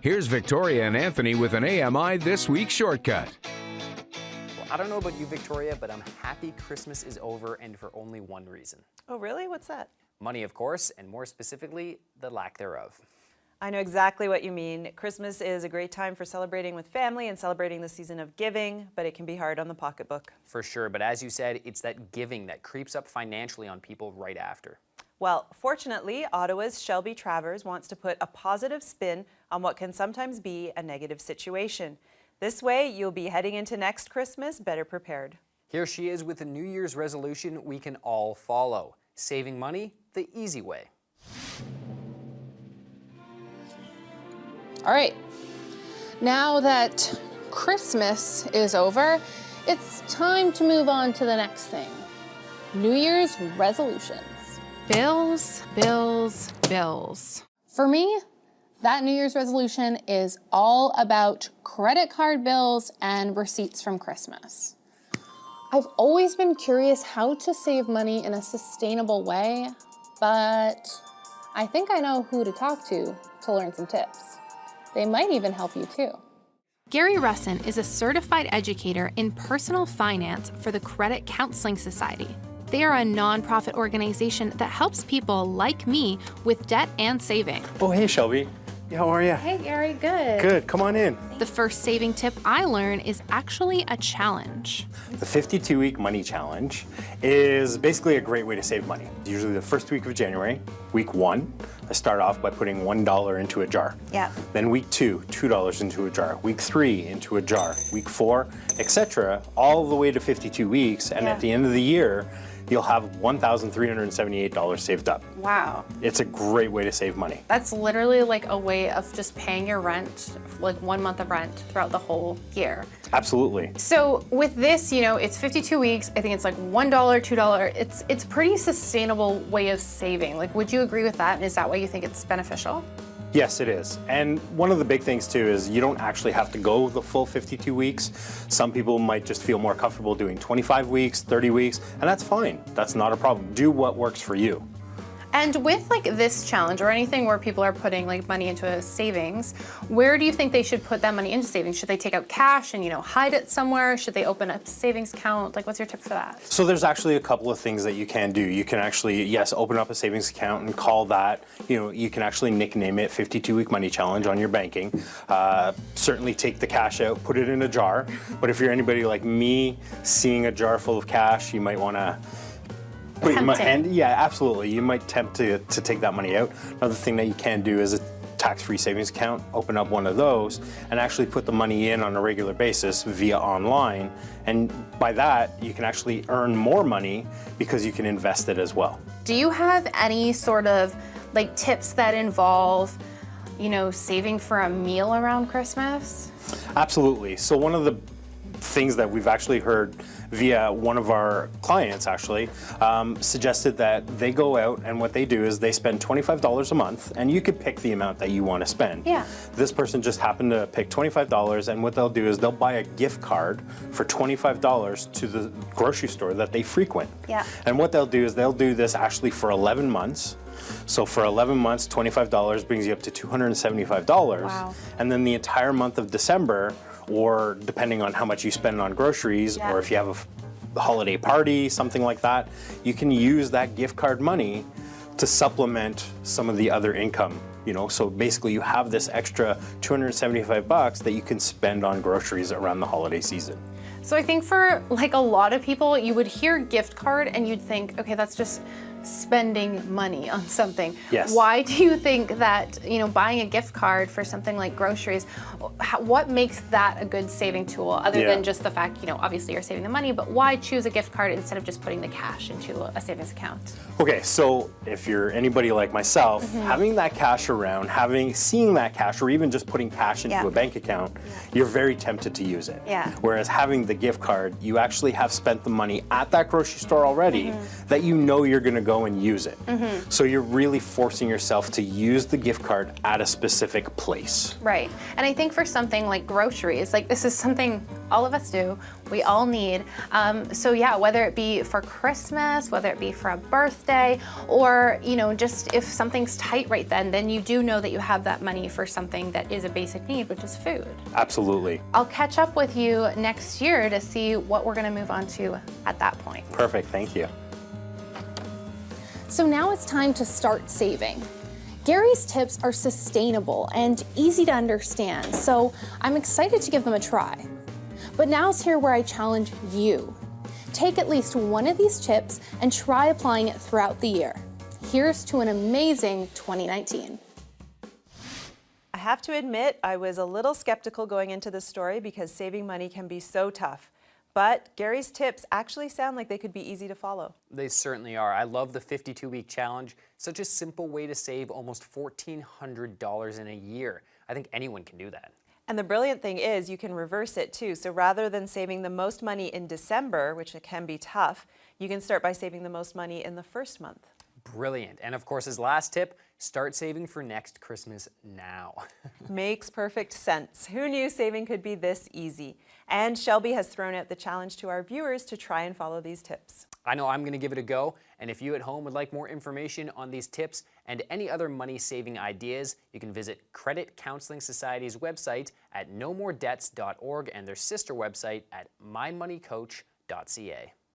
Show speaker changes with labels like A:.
A: Here's Victoria and Anthony with an AMI This Week shortcut.
B: Well, I don't know about you, Victoria, but I'm happy Christmas is over, and for only one reason.
C: Oh, really? What's that?
B: Money, of course, and more specifically, the lack thereof.
C: I know exactly what you mean. Christmas is a great time for celebrating with family and celebrating the season of giving, but it can be hard on the pocketbook.
B: For sure, but as you said, it's that giving that creeps up financially on people right after.
C: Well, fortunately, Ottawa's Shelby Travers wants to put a positive spin on what can sometimes be a negative situation. This way, you'll be heading into next Christmas better prepared.
B: Here she is with a New Year's resolution we can all follow. Saving money the easy way.
D: All right, now that Christmas is over, it's time to move on to the next thing. New Year's resolutions.
E: Bills, bills, bills.
D: For me, that New Year's resolution is all about credit card bills and receipts from Christmas. I've always been curious how to save money in a sustainable way, but I think I know who to talk to learn some tips. They might even help you too.
E: Gary Rusyn is a certified educator in personal finance for the Credit Counselling Society. They are a nonprofit organization that helps people like me with debt and saving.
F: Oh, hey, Shelby. How are you?
D: Hey, Gary, good.
F: Good, come on in.
E: The first saving tip I learned is actually a challenge.
F: The 52-week money challenge is basically a great way to save money. Usually the first week of January, week 1, I start off by putting $1 into a jar.
C: Yeah.
F: Then week 2, $2 into a jar. Week 3, into a jar. Week 4, etc., all the way to 52 weeks. And at the end of the year, you'll have $1,378 saved up.
D: Wow.
F: It's a great way to save money.
D: That's literally like a way of just paying your rent, like 1 month of rent throughout the whole year.
F: Absolutely.
D: So with this, you know, it's 52 weeks. I think it's like $1, $2. It's pretty sustainable way of saving. Like, would you agree with that? And is that why you think it's beneficial?
F: Yes, it is. And one of the big things too is you don't actually have to go the full 52 weeks. Some people might just feel more comfortable doing 25 weeks, 30 weeks, and that's fine. That's not a problem. Do what works for you.
D: And with like this challenge or anything where people are putting like money into a savings, where do you think they should put that money into savings? Should they take out cash and, you know, hide it somewhere? Should they open a savings account? Like, what's your tip for that?
F: So there's actually a couple of things that you can do. You can actually, yes, open up a savings account and call that, you know, you can actually nickname it 52-week money challenge on your banking. Certainly take the cash out, put it in a jar. But if you're anybody like me, seeing a jar full of cash, you might want to put it in my hand. Yeah, absolutely. You might tempt to take that money out. Another thing that you can do is a tax-free savings account, open up one of those, and actually put the money in on a regular basis via online. And by that, you can actually earn more money because you can invest it as well.
D: Do you have any sort of like tips that involve, you know, saving for a meal around Christmas?
F: Absolutely. So one of the things that we've actually heard via one of our clients actually suggested that they go out and what they do is they spend $25 a month, and you could pick the amount that you want to spend.
D: Yeah.
F: This person just happened to pick $25, and what they'll do is they'll buy a gift card for $25 to the grocery store that they frequent.
D: Yeah.
F: And what they'll do is they'll do this actually for 11 months. So for 11 months, $25 brings you up to $275.
D: Wow.
F: And then the entire month of December, or depending on how much you spend on groceries, or if you have a holiday party, something like that, you can use that gift card money to supplement some of the other income. You know, so basically you have this extra $275 that you can spend on groceries around the holiday season.
D: So I think for like a lot of people, you would hear gift card and you'd think, okay, that's just spending money on something.
F: Yes.
D: Why do you think that, you know, buying a gift card for something like groceries, what makes that a good saving tool other than just the fact, you know, obviously you're saving the money, but why choose a gift card instead of just putting the cash into a savings account?
F: Okay, so if you're anybody like myself, having that cash around, seeing that cash, or even just putting cash into a bank account, you're very tempted to use it.
D: Yeah.
F: Whereas having the gift card, you actually have spent the money at that grocery store already that you know you're gonna go go and use it. So you're really forcing yourself to use the gift card at a specific place.
E: Right. And I think for something like groceries, like this is something all of us do, we all need. So yeah, whether it be for Christmas, whether it be for a birthday, or just if something's tight right then you do know that you have that money for something that is a basic need, which is food.
F: Absolutely.
E: I'll catch up with you next year to see what we're going to move on to at that point.
F: Perfect, thank you.
D: So now it's time to start saving. Gary's tips are sustainable and easy to understand, so I'm excited to give them a try. But now's here where I challenge you. Take at least one of these tips and try applying it throughout the year. Here's to an amazing 2019.
C: I have to admit, I was a little skeptical going into this story because saving money can be so tough. But Gary's tips actually sound like they could be easy to follow.
B: They certainly are. I love the 52-week challenge. Such a simple way to save almost $1,400 in a year. I think anyone can do that.
C: And the brilliant thing is you can reverse it too. So rather than saving the most money in December, which can be tough, you can start by saving the most money in the first month.
B: Brilliant. And of course, his last tip, start saving for next Christmas now.
C: Makes perfect sense. Who knew saving could be this easy? And Shelby has thrown out the challenge to our viewers to try and follow these tips.
B: I know I'm going to give it a go. And if you at home would like more information on these tips and any other money-saving ideas, you can visit Credit Counselling Society's website at nomoredebts.org and their sister website at mymoneycoach.ca.